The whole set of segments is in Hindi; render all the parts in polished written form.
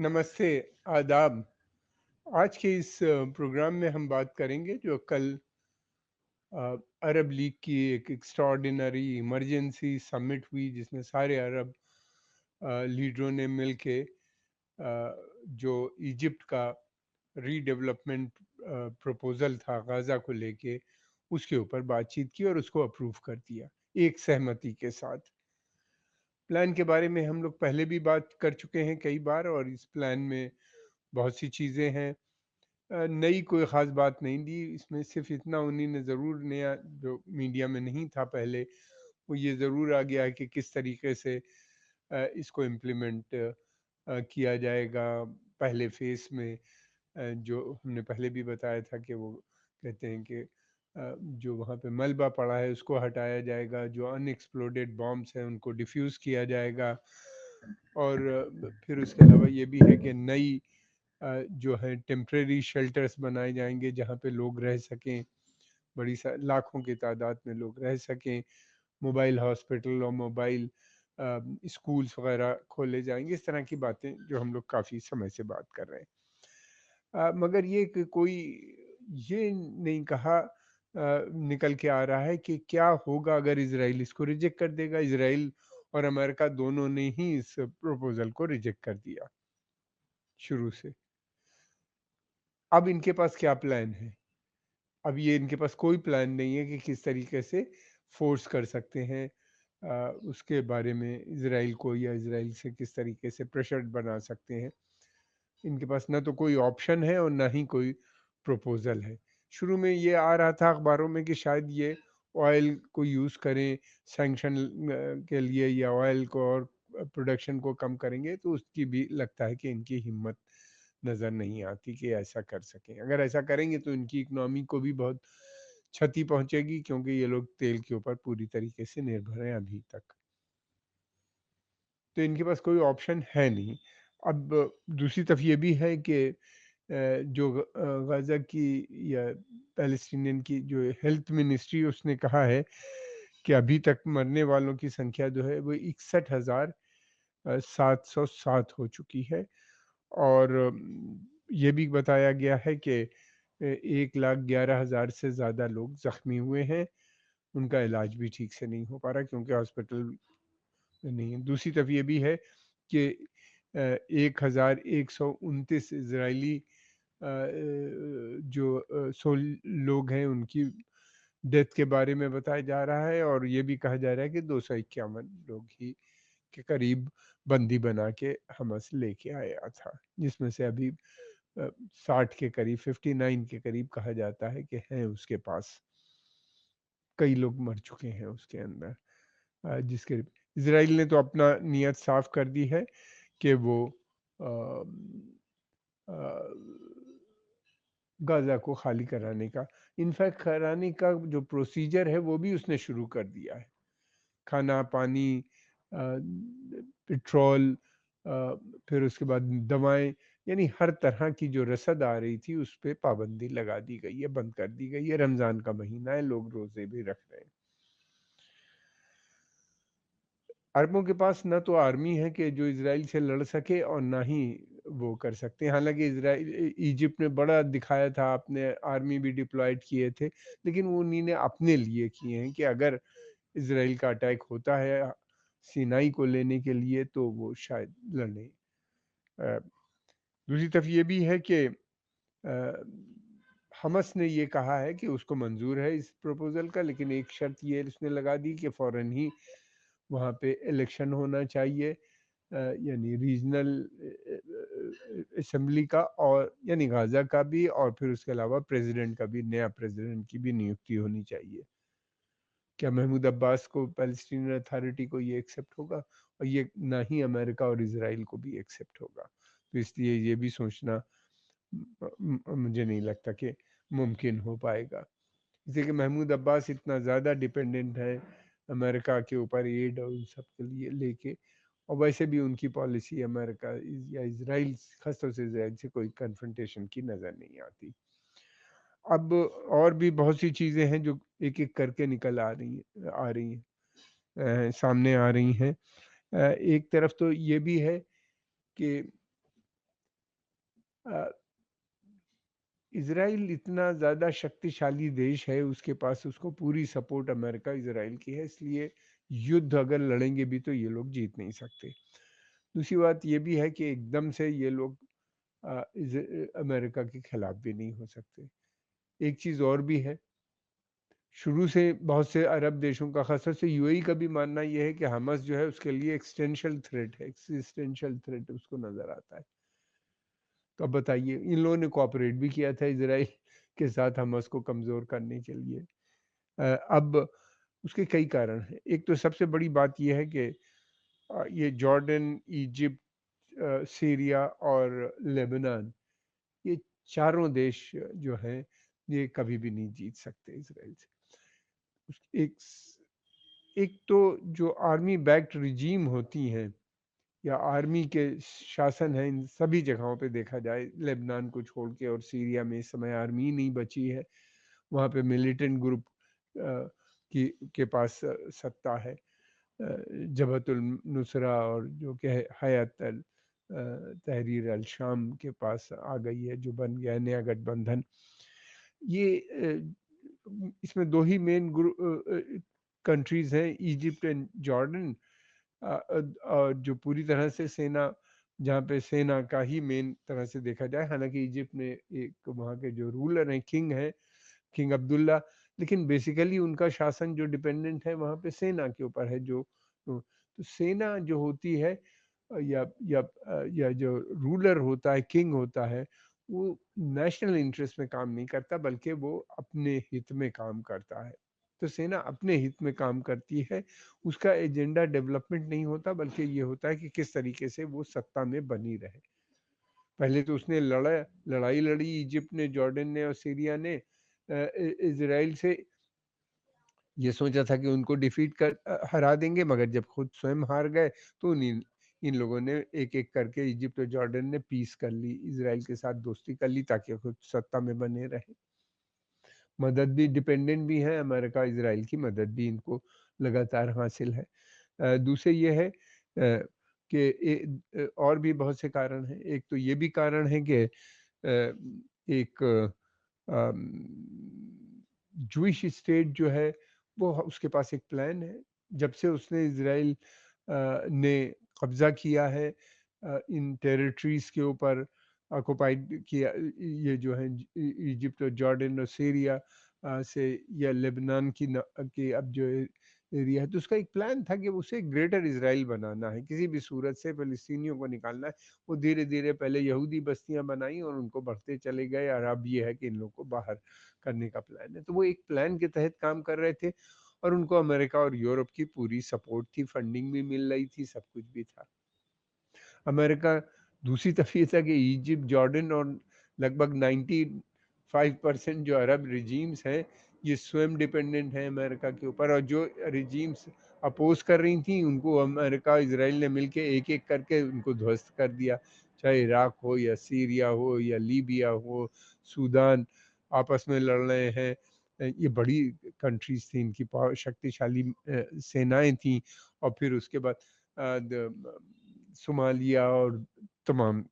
नमस्ते, आदाब। आज के इस प्रोग्राम में हम बात करेंगे जो कल अ, अरब लीग की एक एक्स्ट्राऑर्डिनरी इमरजेंसी समिट हुई जिसमें सारे अरब लीडरों ने मिलके जो इजिप्ट का रीडेवलपमेंट प्रपोजल था गाज़ा को लेके उसके ऊपर बातचीत की और उसको अप्रूव कर दिया एक सहमति के साथ। प्लान के बारे में हम लोग पहले भी बात कर चुके हैं कई बार और इस प्लान में बहुत सी चीज़ें हैं। नई कोई ख़ास बात नहीं दी, इसमें सिर्फ़ इतना उन्हीं ने ज़रूर नया जो मीडिया में नहीं था पहले, वो ये ज़रूर आ गया है कि किस तरीके से इसको इम्प्लीमेंट किया जाएगा। पहले फ़ेज़ में जो हमने पहले भी बताया था कि वो कहते हैं कि जो वहाँ पे मलबा पड़ा है उसको हटाया जाएगा, जो अनएक्सप्लोडेड बॉम्ब्स हैं उनको डिफ्यूज़ किया जाएगा और फिर उसके अलावा ये भी है कि नई जो है टेम्परेरी शेल्टर्स बनाए जाएंगे जहाँ पे लोग रह सकें, बड़ी लाखों की तादाद में लोग रह सकें। मोबाइल हॉस्पिटल और मोबाइल स्कूल्स वगैरह खोले जाएंगे। इस तरह की बातें जो हम लोग काफ़ी समय से बात कर रहे हैं। मगर ये कि कोई ये नहीं कहा निकल के आ रहा है कि क्या होगा अगर इसराइल इसको रिजेक्ट कर देगा। इसराइल और अमेरिका दोनों ने ही इस प्रपोजल को रिजेक्ट कर दिया शुरू से। अब इनके पास क्या प्लान है? अब ये इनके पास कोई प्लान नहीं है कि किस तरीके से फोर्स कर सकते हैं उसके बारे में इसराइल को, या इसराइल से किस तरीके से प्रेशर बना सकते हैं। इनके पास ना तो कोई ऑप्शन है और ना ही कोई प्रपोजल है। शुरू में ये आ रहा था अखबारों में कि शायद ये ऑयल को यूज़ करें सैंक्शन के लिए, या ऑयल को और प्रोडक्शन को कम करेंगे, तो उसकी भी लगता है कि इनकी हिम्मत नज़र नहीं आती कि ऐसा कर सकें। अगर ऐसा करेंगे तो इनकी इकोनॉमी को भी बहुत क्षति पहुंचेगी, क्योंकि ये लोग तेल के ऊपर पूरी तरीके से निर्भर हैं अभी तक। तो इनके पास कोई ऑप्शन है नहीं। अब दूसरी तरफ ये भी है कि जो गाज़ा की या पैलेस्टीनियन की जो हेल्थ मिनिस्ट्री उसने कहा है कि अभी तक मरने वालों की संख्या जो है वो 61,707 हो चुकी है। और ये भी बताया गया है कि 1,11,000 से ज़्यादा लोग ज़ख्मी हुए हैं। उनका इलाज भी ठीक से नहीं हो पा रहा क्योंकि हॉस्पिटल नहीं है। दूसरी तरफ ये भी है कि 1,129 इजरायली जो लोग हैं उनकी डेथ के बारे में बताया जा रहा है, और ये भी कहा जा रहा है कि 251 लोग ही के करीब बंदी बना के हमस लेके आया था, जिसमें से अभी 60 के करीब, 59 के करीब कहा जाता है कि हैं उसके पास। कई लोग मर चुके हैं उसके अंदर। जिसके इसराइल ने तो अपना नियत साफ कर दी है कि वो अ, अ, गाज़ा को खाली कराने का, इनफैक्ट कराने का जो प्रोसीजर है वो भी उसने शुरू कर दिया है। खाना पानी, पेट्रोल, फिर उसके बाद दवाएं, यानी हर तरह की जो रसद आ रही थी उस पर पाबंदी लगा दी गई है, बंद कर दी गई है। रमज़ान का महीना है, लोग रोज़े भी रख रहे हैं। अरबों के पास ना तो आर्मी है कि जो इसराइल से लड़ सके और ना ही वो कर सकते हैं। हालांकि इसराइल इजिप्ट ने बड़ा दिखाया था, अपने आर्मी भी डिप्लॉयड किए थे, लेकिन वो उन्हीं ने अपने लिए किए हैं कि अगर इसराइल का अटैक होता है सीनाई को लेने के लिए तो वो शायद लड़े। अ, दूसरी तरफ ये भी है कि हमस ने ये कहा है कि उसको मंजूर है इस प्रपोजल का, लेकिन एक शर्त ये उसने लगा दी कि फौरन ही वहाँ पे इलेक्शन होना चाहिए, यानी रीजनल असेंबली का, और यानी गाज़ा का भी, और फिर उसके अलावा प्रेसिडेंट का भी, नया प्रेसिडेंट की भी नियुक्ति होनी चाहिए। क्या महमूद अब्बास को, पैलेस्टीनियन अथॉरिटी को ये एक्सेप्ट होगा? और ये ना ही अमेरिका और इसराइल को भी एक्सेप्ट होगा। तो इसलिए ये भी सोचना मुझे नहीं लगता कि मुमकिन हो पाएगा। इसलिए कि महमूद अब्बास इतना ज़्यादा डिपेंडेंट है अमेरिका के ऊपर एड और उन सब के लिए लेके, और वैसे भी उनकी पॉलिसी अमेरिका या इसराइल, खासतौर से इसराइल से कोई कन्फ्रंटेशन की नज़र नहीं आती। अब और भी बहुत सी चीज़ें हैं जो एक एक करके निकल आ रही हैं, सामने आ रही हैं। एक तरफ तो ये भी है कि अ, इज़राइल इतना ज़्यादा शक्तिशाली देश है, उसके पास उसको पूरी सपोर्ट अमेरिका इज़राइल की है, इसलिए युद्ध अगर लड़ेंगे भी तो ये लोग जीत नहीं सकते। दूसरी बात ये भी है कि एकदम से ये लोग अमेरिका के खिलाफ भी नहीं हो सकते। एक चीज़ और भी है, शुरू से बहुत से अरब देशों का, खासतौर से यूएई का भी मानना ये है कि हमास जो है उसके लिए एक्सिस्टेंशियल थ्रेट उसको नज़र आता है। तो अब बताइए, इन लोगों ने कोऑपरेट भी किया था इजराइल के साथ हमास को कमज़ोर करने के लिए। अब उसके कई कारण हैं। एक तो सबसे बड़ी बात ये है कि ये जॉर्डन, इजिप्ट, सीरिया और लेबनान, ये चारों देश जो हैं ये कभी भी नहीं जीत सकते इसराइल से। एक एक तो जो आर्मी बैक्ड रिजीम होती हैं या आर्मी के शासन है, इन सभी जगहों पे देखा जाए, लेबनान को छोड़ के, और सीरिया में इस समय आर्मी नहीं बची है, वहाँ पे मिलिटेंट ग्रुप की के पास सत्ता है। जबहतुल नुसरा और जो कि हयात अल तहरीर अल शाम के पास आ गई है, जो बन गया है नया गठबंधन। ये इसमें दो ही मेन कंट्रीज हैं, इजिप्ट एंड जॉर्डन, जो पूरी तरह से सेना, जहाँ पे सेना का ही मेन तरह से देखा जाए। हालांकि इजिप्ट में एक वहाँ के जो रूलर हैं, किंग अब्दुल्ला, लेकिन बेसिकली उनका शासन जो डिपेंडेंट है वहाँ पे सेना के ऊपर है। तो सेना जो होती है, या जो रूलर होता है, किंग होता है, वो नेशनल इंटरेस्ट में काम नहीं करता, बल्कि वो अपने हित में काम करता है। तो सेना अपने हित में काम करती है, उसका एजेंडा डेवलपमेंट नहीं होता, बल्कि ये होता है कि किस तरीके से वो सत्ता में बनी रहे। पहले तो उसने लड़ाई लड़ी, इजिप्ट ने, जॉर्डन ने और सीरिया ने इजराइल से, ये सोचा था कि उनको डिफीट कर हरा देंगे, मगर जब खुद स्वयं हार गए तो इन लोगों ने एक एक करके, इजिप्ट और जॉर्डन ने पीस कर ली, इजराइल के साथ दोस्ती कर ली, ताकि खुद सत्ता में बने रहे। मदद भी, डिपेंडेंट भी है, अमेरिका इजराइल की मदद भी इनको लगातार हासिल है। दूसरे ये है कि और भी बहुत से कारण हैं। एक तो ये भी कारण है कि एक जूइश स्टेट जो है, वो उसके पास एक प्लान है। जब से उसने इजराइल ने कब्जा किया है इन टेरिटरीज के ऊपर, ऑक्युपाइड किया, ये जो है इजिप्ट और जॉर्डन और सीरिया से, या लेबनान की अब जो एरिया है, तो उसका एक प्लान था कि उसे ग्रेटर इजराइल बनाना है, किसी भी सूरत से फिलिस्तीनियों को निकालना है। वो धीरे धीरे पहले यहूदी बस्तियां बनाई और उनको बढ़ते चले गए, और अब ये है कि इन लोगों को बाहर करने का प्लान है। तो वो एक प्लान के तहत काम कर रहे थे, और उनको अमेरिका और यूरोप की पूरी सपोर्ट थी, फंडिंग भी मिल रही थी, सब कुछ भी था। अमेरिका, दूसरी तरफ ये था कि इजिप्ट, जॉर्डन और लगभग 95% जो अरब रिजीम्स हैं, ये स्वयं डिपेंडेंट हैं अमेरिका के ऊपर, और जो रिजीम्स अपोज कर रही थी उनको अमेरिका इसराइल ने मिलके एक एक करके उनको ध्वस्त कर दिया। चाहे इराक हो या सीरिया हो या लीबिया हो, सूडान, आपस में लड़ रहे हैं। ये बड़ी कंट्रीज थी, इनकी शक्तिशाली सेनाएं थी। और फिर उसके बाद सोमालिया और तमाम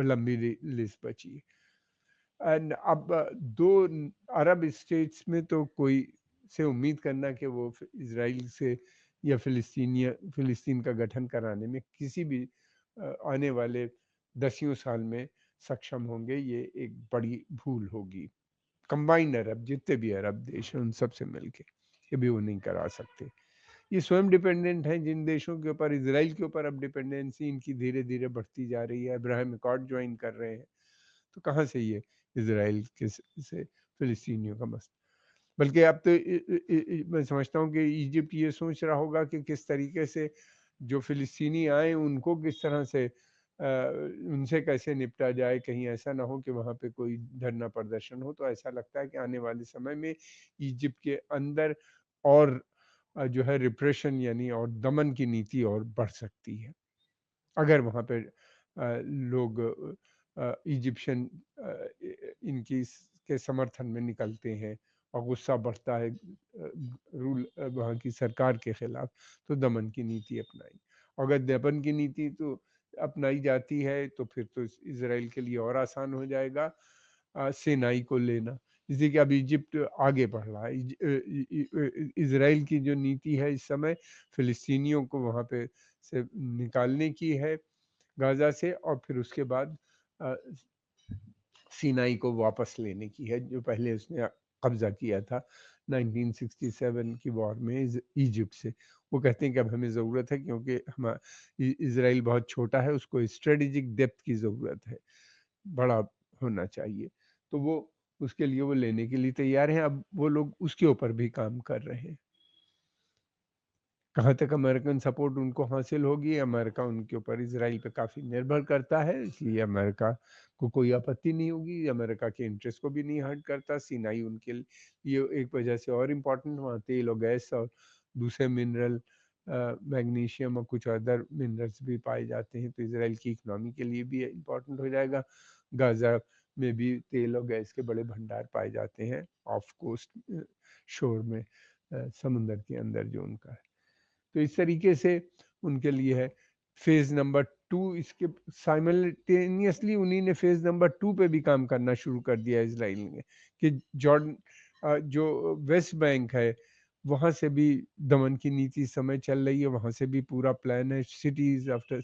लंबी लिस्ट बची। एंड अब दो अरब स्टेट्स में तो कोई से उम्मीद करना कि वो इसराइल से या फिलिस्तीन का गठन कराने में किसी भी आने वाले दसियों साल में सक्षम होंगे, ये एक बड़ी भूल होगी। कंबाइंड अरब, जितने भी अरब देश हैं उन सब से मिलके ये भी वो नहीं करा सकते। ये स्वयं डिपेंडेंट हैं जिन देशों के ऊपर, इसराइल के ऊपर अब डिपेंडेंसी इनकी धीरे धीरे बढ़ती जा रही है, अब्राहम अकॉर्ड ज्वाइन कर रहे हैं, तो कहाँ से ये इसराइल के से फिलिस्तीनियों का मसला। बल्कि अब तो मैं समझता हूँ कि इजिप्ट ये सोच रहा होगा कि किस तरीके से जो फिलिस्तीनी आए उनको किस तरह से उनसे कैसे निपटा जाए, कहीं ऐसा ना हो कि वहाँ पे कोई धरना प्रदर्शन हो। तो ऐसा लगता है कि आने वाले समय में इजिप्ट के अंदर और जो है रिप्रेशन यानी और दमन की नीति और बढ़ सकती है, अगर वहाँ पे लोग इजिप्शियन इनकी के समर्थन में निकलते हैं और गुस्सा बढ़ता है वहाँ की सरकार के खिलाफ, तो दमन की नीति अपनाई। अगर दमन की नीति तो अपनाई जाती है तो फिर तो इसराइल के लिए और आसान हो जाएगा सिनाई को लेना। जैसे कि अब इजिप्ट आगे बढ़ रहा है, इसराइल की जो नीति है इस समय फिलिस्तीनियों को वहाँ पे से निकालने की है गाजा से, और फिर उसके बाद अ, सिनाई को वापस लेने की है, जो पहले उसने कब्जा किया था 1967 की वॉर में इजिप्ट से। वो कहते हैं कि अब हमें ज़रूरत है, क्योंकि हम इसराइल बहुत छोटा है, उसको स्ट्रेटेजिक डेप्थ की ज़रूरत है, बड़ा होना चाहिए। तो वो उसके लिए वो लेने के लिए तैयार हैं। अब वो लोग उसके ऊपर भी काम कर रहे हैं। कहाँ तक अमेरिकन सपोर्ट उनको हासिल होगी, अमेरिका उनके ऊपर इसराइल पे काफ़ी निर्भर करता है, इसलिए अमेरिका को कोई आपत्ति नहीं होगी, अमेरिका के इंटरेस्ट को भी नहीं हर्ट करता। सिनाई उनके लिए एक वजह से और इम्पोर्टेंट, वहाँ तेल और गैस और दूसरे मिनरल, मैग्नीशियम और कुछ अदर मिनरल्स भी पाए जाते हैं, तो इसराइल की इकनॉमी के लिए भी इम्पोर्टेंट हो जाएगा। गाज़ा में भी तेल और गैस के बड़े भंडार पाए जाते हैं ऑफ कोस्ट शोर में, समुंदर के अंदर जो उनका है। तो इस तरीके से उनके लिए है। फेज नंबर 2, इसके साइमल्टेनियसली उन्हीं ने फेज नंबर 2 पे भी काम करना शुरू कर दिया इसराइल ने, कि जॉर्डन जो वेस्ट बैंक है वहाँ से भी दमन की नीति इस समय चल रही है, वहाँ से भी पूरा प्लान है, सिटीज आफ्टर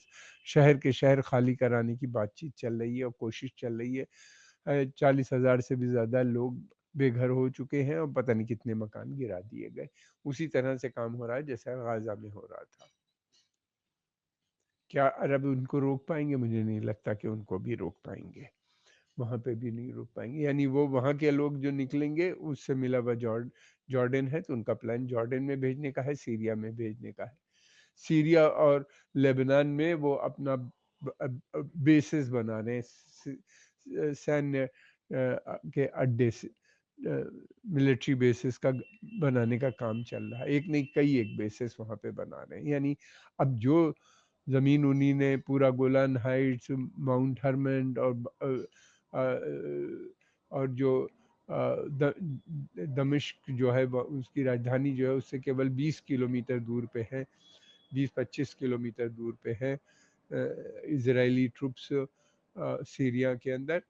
शहर के शहर खाली कराने की बातचीत चल रही है और कोशिश चल रही है। 40,000 से भी ज़्यादा लोग बेघर हो चुके हैं और पता नहीं कितने मकान गिरा दिए गए। उसी तरह से काम हो रहा है जैसा गाज़ा में हो रहा था। क्या अरब उनको रोक पाएंगे? मुझे नहीं लगता कि उनको भी रोक पाएंगे, वहाँ पे भी नहीं रोक पाएंगे। यानी वो वहाँ के लोग जो निकलेंगे उससे मिला हुआ जॉर्डन है, तो उनका प्लान जॉर्डन में भेजने का है, सीरिया में भेजने का है। सीरिया और लेबनान में वो अपना बेसिस बना रहे हैं, सैन्य के अड्डे से, मिलिट्री बेसिस का बनाने का काम चल रहा है। एक नहीं, कई एक बेसिस वहाँ पे बना रहे हैं। यानी अब जो ज़मीन उन्हीं ने पूरा गोलान हाइट्स, माउंट हरमन और जो दमिश्क जो है उसकी राजधानी जो है उससे केवल 20 किलोमीटर दूर पे है, 20-25 किलोमीटर दूर पे है इजरायली ट्रुप्स सीरिया के अंदर।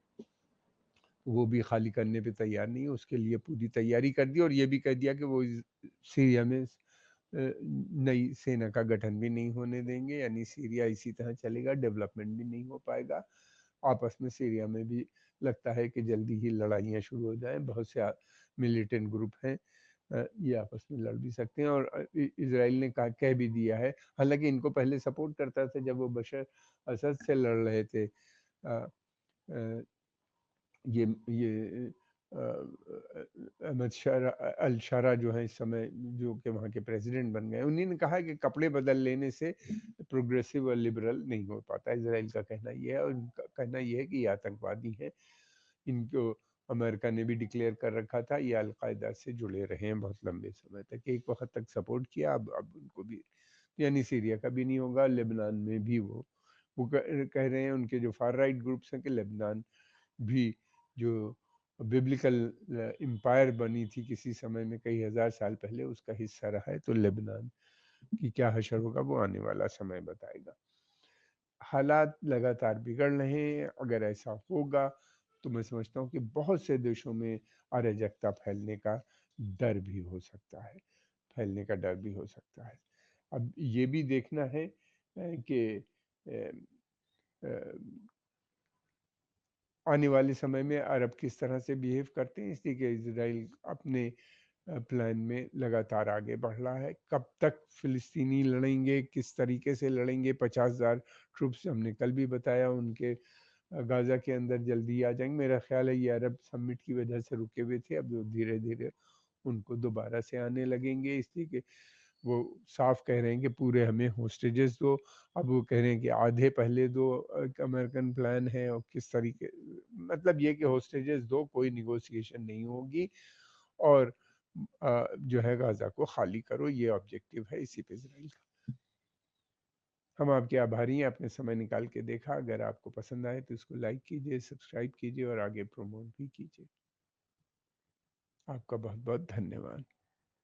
वो भी खाली करने पे तैयार नहीं है, उसके लिए पूरी तैयारी कर दी और ये भी कह दिया कि वो सीरिया में नई सेना का गठन भी नहीं होने देंगे, यानी सीरिया इसी तरह चलेगा, डेवलपमेंट भी नहीं हो पाएगा। आपस में सीरिया में भी लगता है कि जल्दी ही लड़ाइयाँ शुरू हो जाएं, बहुत से मिलिटेंट ग्रुप हैं, ये आपस में लड़ भी सकते हैं। और इसराइल ने कहा, कह भी दिया है, हालांकि इनको पहले सपोर्ट करता था जब वो बशर असद से लड़ रहे थे, अ, अ, ये अहमद शाह अल शारा जो है इस समय, जो कि वहाँ के प्रेसिडेंट बन गए, उन्हीं ने कहा कि कपड़े बदल लेने से प्रोग्रेसिव और लिबरल नहीं हो पाता। इसराइल का कहना ये है, और उनका कहना ये है कि ये आतंकवादी हैं, इनको अमेरिका ने भी डिक्लेयर कर रखा था, ये अलकायदा से जुड़े रहे हैं बहुत लंबे समय तक, एक वक्त तक सपोर्ट किया, अब उनको भी, यानी सीरिया का भी नहीं होगा, लेबनान में भी वो कह रहे हैं, उनके जो फार राइट ग्रुप्स हैं कि लेबनान भी, जो बिब्लिकल एम्पायर बनी थी किसी समय में कई हजार साल पहले, उसका हिस्सा रहा है, तो लेबनान की क्या हशर होगा वो आने वाला समय बताएगा। हालात लगातार बिगड़ रहे हैं, अगर ऐसा होगा तो मैं समझता हूँ कि बहुत से देशों में अराजकता फैलने का डर भी हो सकता है, फैलने का डर भी हो सकता है। अब ये भी देखना है कि आने वाले समय में अरब किस तरह से बिहेव करते हैं, इसलिए कि इसराइल अपने प्लान में लगातार आगे बढ़ रहा है। कब तक फिलिस्तीनी लड़ेंगे, किस तरीके से लड़ेंगे, 50,000 ट्रूप्स हमने कल भी बताया उनके गाजा के अंदर जल्दी आ जाएंगे। मेरा ख्याल है ये अरब समिट की वजह से रुके हुए थे, अब धीरे धीरे उनको दोबारा से आने लगेंगे, इसलिए कि वो साफ कह रहे हैं कि पूरे हमें होस्टेजेस दो। अब वो कह रहे हैं कि आधे पहले दो, एक अमेरिकन प्लान है, और किस तरीके, मतलब ये कि होस्टेजेस दो, कोई निगोशिएशन नहीं होगी, और जो है गाजा को खाली करो, ये ऑब्जेक्टिव है इसी पे इसराइल का। हम आपके आभारी हैं, आपने समय निकाल के देखा। अगर आपको पसंद आए तो इसको लाइक कीजिए, सब्सक्राइब कीजिए और आगे प्रमोट भी कीजिए। आपका बहुत बहुत धन्यवाद।